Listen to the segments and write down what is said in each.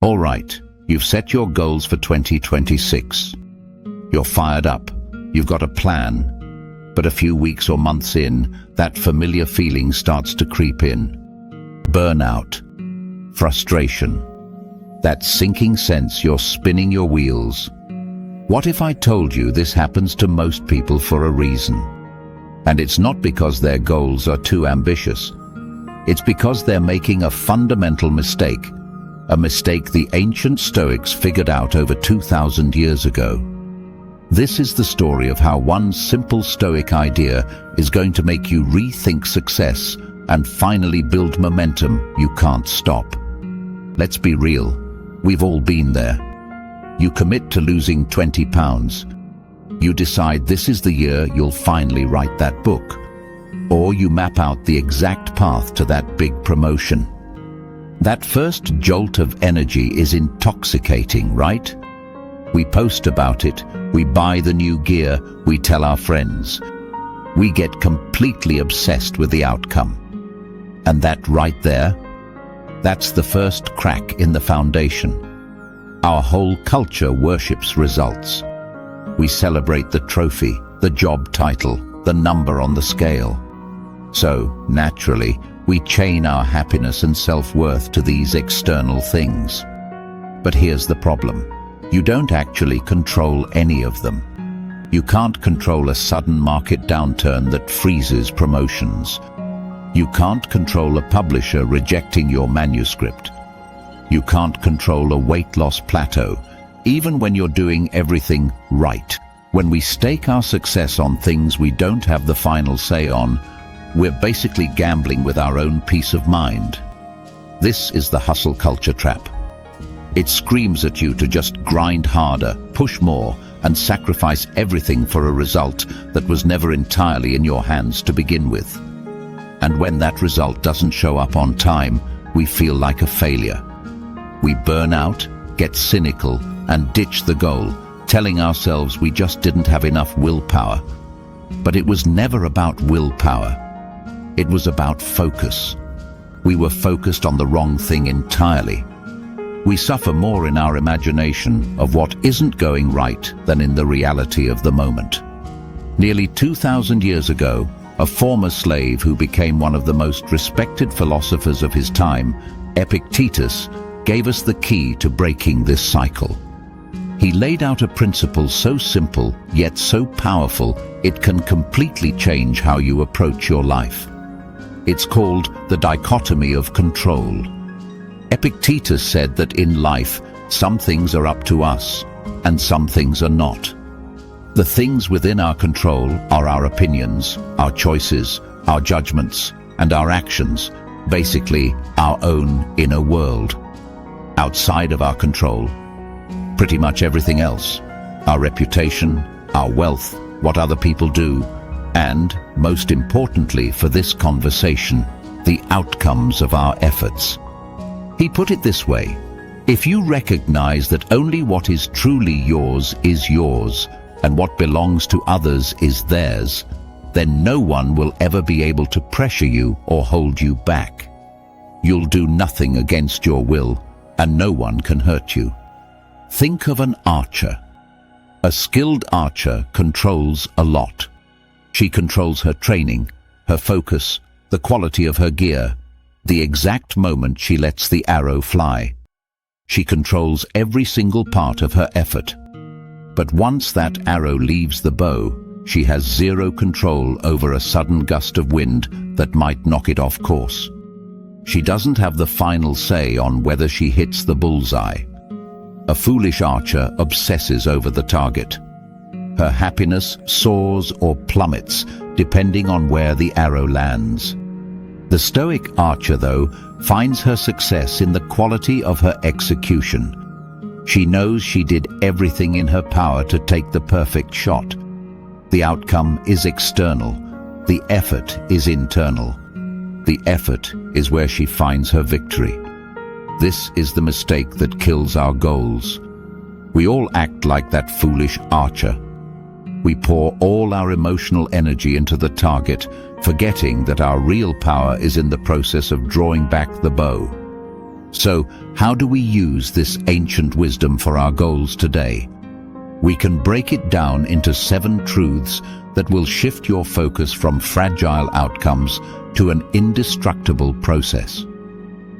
All right, you've set your goals for 2026. You're fired up, you've got a plan, but a few weeks or months in, that familiar feeling starts to creep in. Burnout, frustration, that sinking sense you're spinning your wheels. What if I told you this happens to most people for a reason? And it's not because their goals are too ambitious. It's because they're making a fundamental mistake, a mistake the ancient Stoics figured out over 2,000 years ago. This is the story of how one simple Stoic idea is going to make you rethink success and finally build momentum you can't stop. Let's be real, we've all been there. You commit to losing 20 pounds. You decide this is the year you'll finally write that book. Or you map out the exact path to that big promotion. That first jolt of energy is intoxicating, right? We post about it, we buy the new gear, we tell our friends. We get completely obsessed with the outcome. And that right there, that's the first crack in the foundation. Our whole culture worships results. We celebrate the trophy, the job title, the number on the scale. So, naturally, we chain our happiness and self-worth to these external things. But here's the problem. You don't actually control any of them. You can't control a sudden market downturn that freezes promotions. You can't control a publisher rejecting your manuscript. You can't control a weight loss plateau, even when you're doing everything right. When we stake our success on things we don't have the final say on, we're basically gambling with our own peace of mind. This is the hustle culture trap. It screams at you to just grind harder, push more, and sacrifice everything for a result that was never entirely in your hands to begin with. And when that result doesn't show up on time, we feel like a failure. We burn out, get cynical, and ditch the goal, telling ourselves we just didn't have enough willpower. But it was never about willpower. It was about focus. We were focused on the wrong thing entirely. We suffer more in our imagination of what isn't going right than in the reality of the moment. Nearly 2,000 years ago, a former slave who became one of the most respected philosophers of his time, Epictetus, gave us the key to breaking this cycle. He laid out a principle so simple, yet so powerful, it can completely change how you approach your life. It's called the dichotomy of control. Epictetus said that in life, some things are up to us, and some things are not. The things within our control are our opinions, our choices, our judgments, and our actions, basically our own inner world. Outside of our control, pretty much everything else, our reputation, our wealth, what other people do, and, most importantly for this conversation, the outcomes of our efforts. He put it this way: if you recognize that only what is truly yours is yours, and what belongs to others is theirs, then no one will ever be able to pressure you or hold you back. You'll do nothing against your will, and no one can hurt you. Think of an archer. A skilled archer controls a lot. She controls her training, her focus, the quality of her gear, the exact moment she lets the arrow fly. She controls every single part of her effort. But once that arrow leaves the bow, she has zero control over a sudden gust of wind that might knock it off course. She doesn't have the final say on whether she hits the bullseye. A foolish archer obsesses over the target. Her happiness soars or plummets, depending on where the arrow lands. The Stoic archer, though, finds her success in the quality of her execution. She knows she did everything in her power to take the perfect shot. The outcome is external. The effort is internal. The effort is where she finds her victory. This is the mistake that kills our goals. We all act like that foolish archer. We pour all our emotional energy into the target, forgetting that our real power is in the process of drawing back the bow. So, how do we use this ancient wisdom for our goals today? We can break it down into 7 truths that will shift your focus from fragile outcomes to an indestructible process.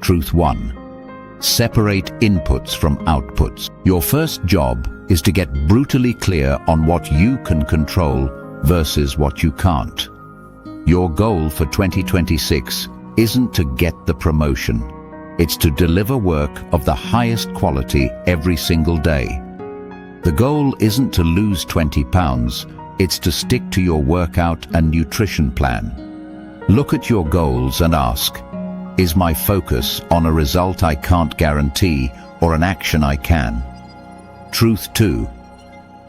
Truth 1. Separate inputs from outputs. Your first job is to get brutally clear on what you can control versus what you can't. Your goal for 2026 isn't to get the promotion. It's to deliver work of the highest quality every single day. The goal isn't to lose 20 pounds, it's to stick to your workout and nutrition plan. Look at your goals and ask, is my focus on a result I can't guarantee or an action I can? Truth 2.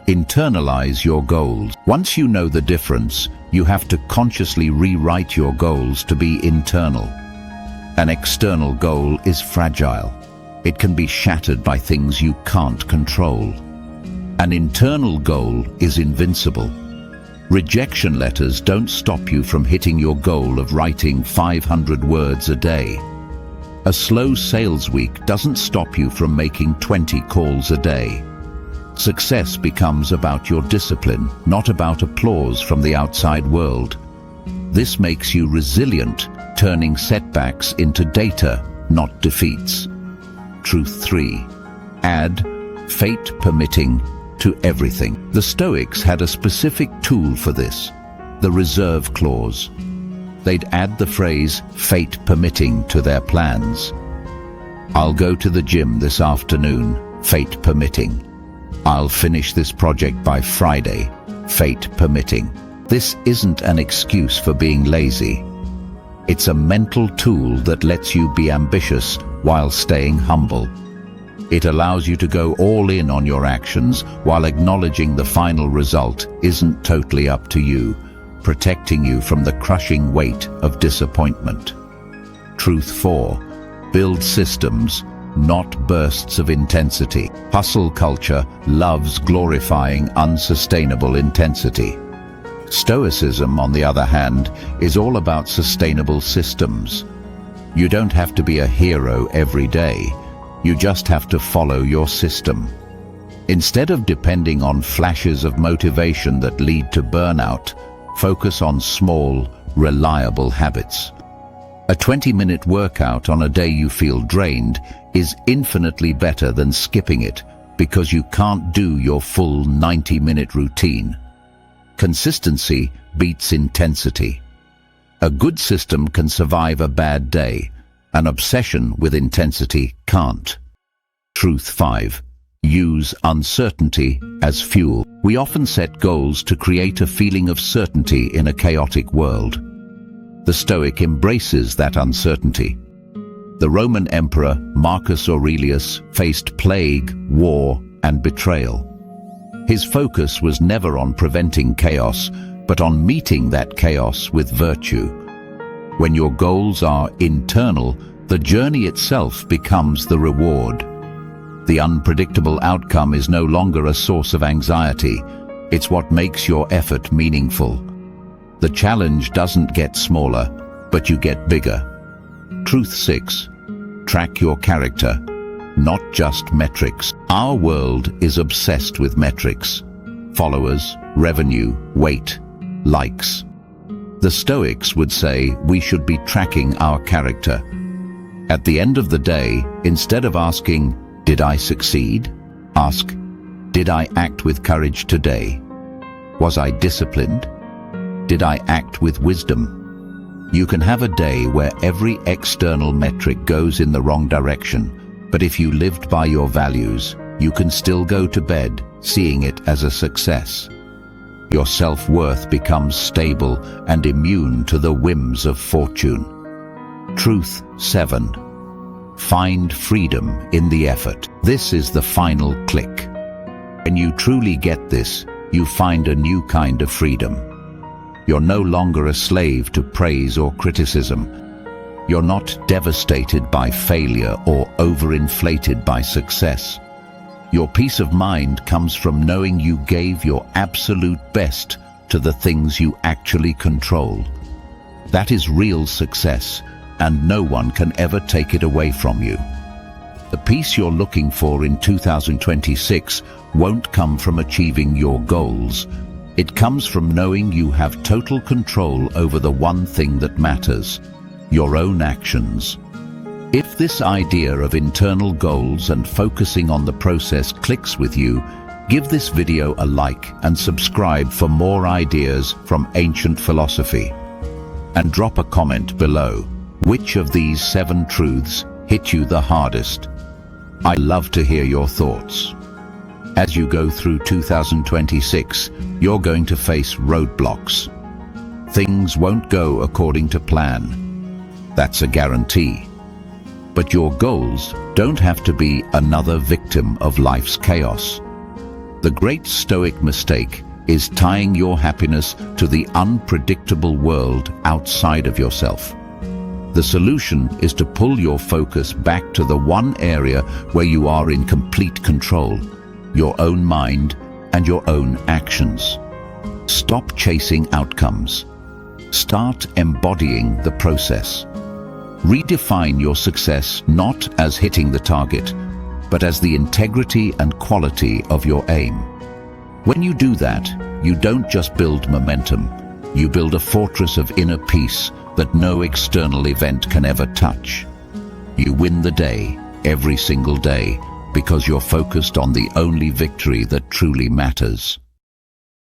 Internalize your goals. Once you know the difference, you have to consciously rewrite your goals to be internal. An external goal is fragile. It can be shattered by things you can't control. An internal goal is invincible. Rejection letters don't stop you from hitting your goal of writing 500 words a day. A slow sales week doesn't stop you from making 20 calls a day. Success becomes about your discipline, not about applause from the outside world. This makes you resilient, turning setbacks into data, not defeats. Truth 3. Add fate permitting to everything. The Stoics had a specific tool for this, the reserve clause. They'd add the phrase fate permitting to their plans. I'll go to the gym this afternoon, fate permitting. I'll finish this project by Friday, fate permitting. This isn't an excuse for being lazy. It's a mental tool that lets you be ambitious while staying humble. It allows you to go all in on your actions while acknowledging the final result isn't totally up to you, protecting you from the crushing weight of disappointment. Truth 4. Build systems, not bursts of intensity. Hustle culture loves glorifying unsustainable intensity. Stoicism, on the other hand, is all about sustainable systems. You don't have to be a hero every day. You just have to follow your system. Instead of depending on flashes of motivation that lead to burnout, focus on small, reliable habits. A 20-minute workout on a day you feel drained is infinitely better than skipping it because you can't do your full 90-minute routine. Consistency beats intensity. A good system can survive a bad day. An obsession with intensity can't. Truth 5. Use uncertainty as fuel. We often set goals to create a feeling of certainty in a chaotic world. The Stoic embraces that uncertainty. The Roman Emperor Marcus Aurelius faced plague, war, and betrayal. His focus was never on preventing chaos, but on meeting that chaos with virtue. When your goals are internal, the journey itself becomes the reward. The unpredictable outcome is no longer a source of anxiety. It's what makes your effort meaningful. The challenge doesn't get smaller, but you get bigger. Truth 6. Track your character, not just metrics. Our world is obsessed with metrics. Followers, revenue, weight, likes. The Stoics would say we should be tracking our character. At the end of the day, instead of asking, did I succeed? Ask, did I act with courage today? Was I disciplined? Did I act with wisdom? You can have a day where every external metric goes in the wrong direction, but if you lived by your values, you can still go to bed seeing it as a success. Your self-worth becomes stable and immune to the whims of fortune. Truth 7. Find freedom in the effort. This is the final click. When you truly get this, you find a new kind of freedom. You're no longer a slave to praise or criticism. You're not devastated by failure or overinflated by success. Your peace of mind comes from knowing you gave your absolute best to the things you actually control. That is real success, and no one can ever take it away from you. The peace you're looking for in 2026 won't come from achieving your goals. It comes from knowing you have total control over the one thing that matters, your own actions. If this idea of internal goals and focusing on the process clicks with you, give this video a like and subscribe for more ideas from ancient philosophy. And drop a comment below. Which of these 7 truths hit you the hardest? I love to hear your thoughts. As you go through 2026, you're going to face roadblocks. Things won't go according to plan. That's a guarantee. But your goals don't have to be another victim of life's chaos. The great Stoic mistake is tying your happiness to the unpredictable world outside of yourself. The solution is to pull your focus back to the one area where you are in complete control, your own mind and your own actions. Stop chasing outcomes. Start embodying the process. Redefine your success not as hitting the target, but as the integrity and quality of your aim. When you do that, you don't just build momentum, you build a fortress of inner peace that no external event can ever touch. You win the day, every single day, because you're focused on the only victory that truly matters.